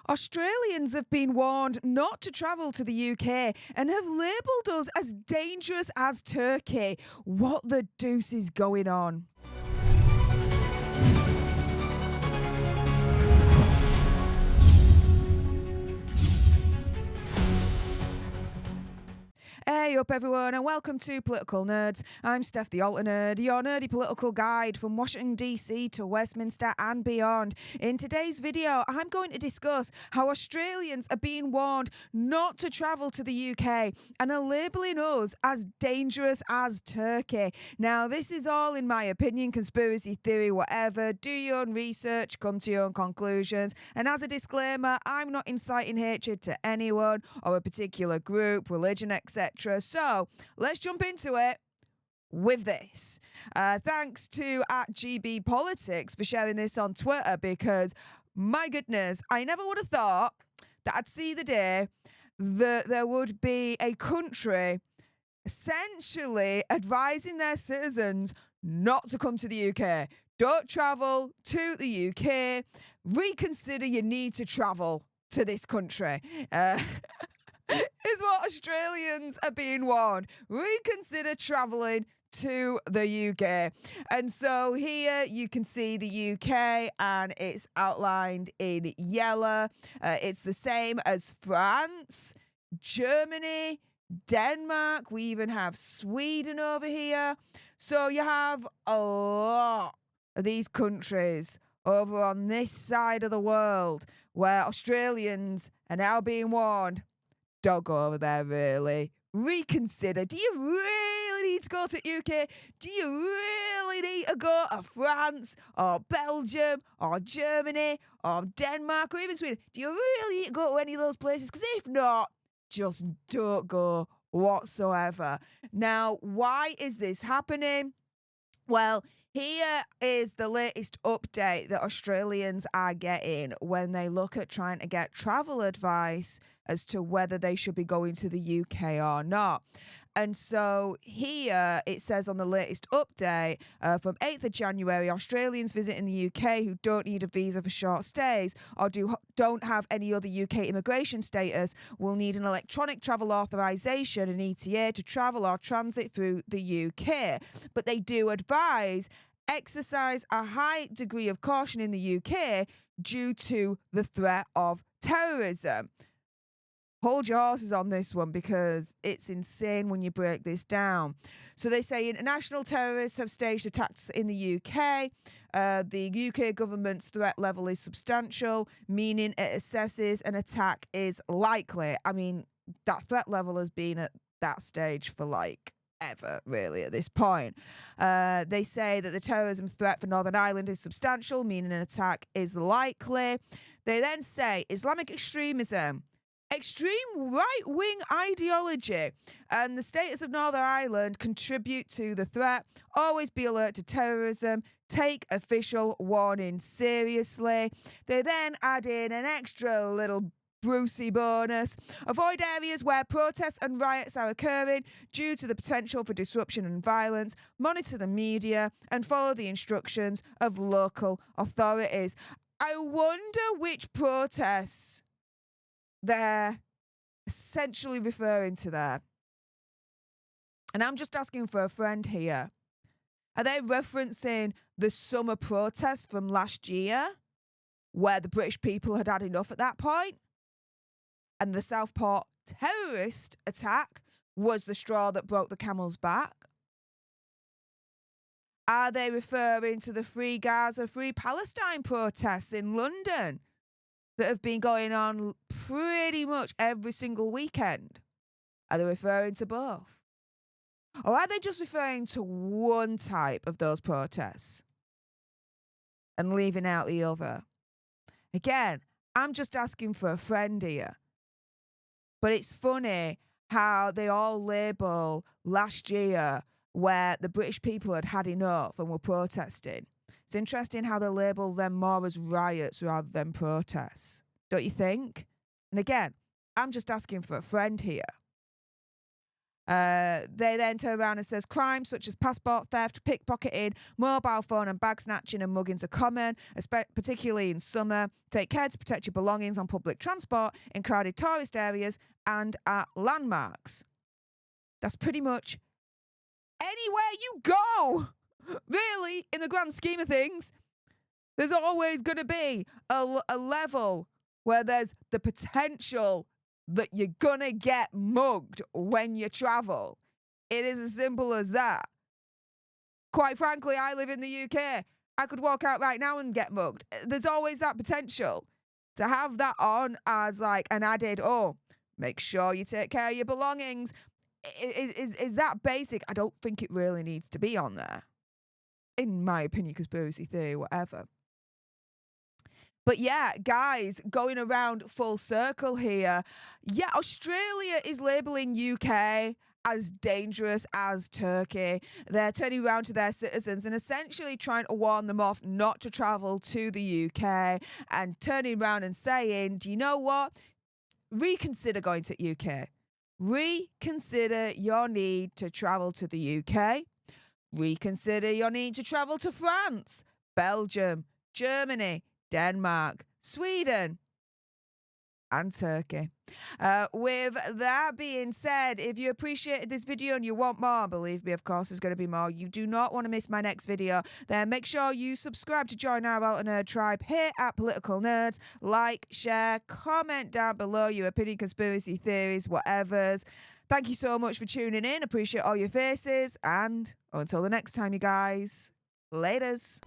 Australians have been warned not to travel to the UK and have labelled us as dangerous as Turkey. What the deuce is going on? Hey up everyone and welcome to Political Nerds. I'm Steph the Alter Nerd, your nerdy political guide from Washington DC to Westminster and beyond. In today's video, I'm going to discuss how Australians are being warned not to travel to the UK and are labelling us as dangerous as Turkey. Now, this is all, in my opinion, conspiracy theory, whatever. Do your own research, come to your own conclusions. And as a disclaimer, I'm not inciting hatred to anyone or a particular group, religion, etc. So let's jump into it with this. Thanks to @GB Politics for sharing this on Twitter because, my goodness, I never would have thought that I'd see the day that there would be a country essentially advising their citizens not to come to the UK. Don't travel to the UK. Reconsider your need to travel to this country. Is what Australians are being warned. Reconsider travelling to the UK. And so here you can see the UK and it's outlined in yellow. It's the same as France, Germany, Denmark. We even have Sweden over here. So you have a lot of these countries over on this side of the world where Australians are now being warned, don't go over there, really. Reconsider. Do you really need to go to UK? Do you really need to go to France or Belgium or Germany or Denmark or even Sweden? Do you really need to go to any of those places? Because if not, just don't go whatsoever. Now, why is this happening? Well, here is the latest update that Australians are getting when they look at trying to get travel advice as to whether they should be going to the UK or not. And so here it says on the latest update from 8th of January, Australians visiting the UK who don't need a visa for short stays or don't have any other UK immigration status will need an electronic travel authorisation, an ETA, to travel or transit through the UK. But they do advise exercise a high degree of caution in the UK due to the threat of terrorism. Hold your horses on this one because it's insane when you break this down. So they say international terrorists have staged attacks in the UK. The UK government's threat level is substantial, meaning it assesses an attack is likely. I mean, that threat level has been at that stage for ever, really, at this point. They say that the terrorism threat for Northern Ireland is substantial, meaning an attack is likely. They then say Islamic extremism, extreme right-wing ideology, and the status of Northern Ireland contribute to the threat. Always be alert to terrorism. Take official warning seriously. They then add in an extra little Brucey bonus. Avoid areas where protests and riots are occurring due to the potential for disruption and violence. Monitor the media and follow the instructions of local authorities. I wonder which protests they're essentially referring to there. And I'm just asking for a friend here. Are they referencing the summer protests from last year where the British people had had enough at that point? And the Southport terrorist attack was the straw that broke the camel's back? Are they referring to the Free Gaza, Free Palestine protests in London that have been going on pretty much every single weekend? Are they referring to both? Or are they just referring to one type of those protests and leaving out the other? Again, I'm just asking for a friend here. But it's funny how they all label last year where the British people had had enough and were protesting. It's interesting how they label them more as riots rather than protests. Don't you think? And again, I'm just asking for a friend here. They then turn around and says crimes such as passport theft, pickpocketing, mobile phone and bag snatching and muggings are common, particularly in summer. Take care to protect your belongings on public transport, in crowded tourist areas and at landmarks. That's pretty much anywhere you go. Really, in the grand scheme of things, there's always going to be a level where there's the potential that you're going to get mugged when you travel. It is as simple as that. Quite frankly, I live in the UK. I could walk out right now and get mugged. There's always that potential. To have that on as like an added, oh, make sure you take care of your belongings, is that basic? I don't think it really needs to be on there. In my opinion, conspiracy theory, whatever. But yeah, guys, going around full circle here. Yeah, Australia is labelling UK as dangerous as Turkey. They're turning around to their citizens and essentially trying to warn them off not to travel to the UK and turning around and saying, do you know what? Reconsider going to the UK. Reconsider your need to travel to the UK. Reconsider your need to travel to France, Belgium, Germany, Denmark, Sweden, and Turkey. With that being said, if you appreciated this video and you want more, believe me, of course, there's going to be more. You do not want to miss my next video. Then make sure you subscribe to join our Outer Nerd tribe here at Political Nerds. Like, share, comment down below your opinion, conspiracy theories, whatevers. Thank you so much for tuning in. Appreciate all your faces. And until the next time, you guys, laters.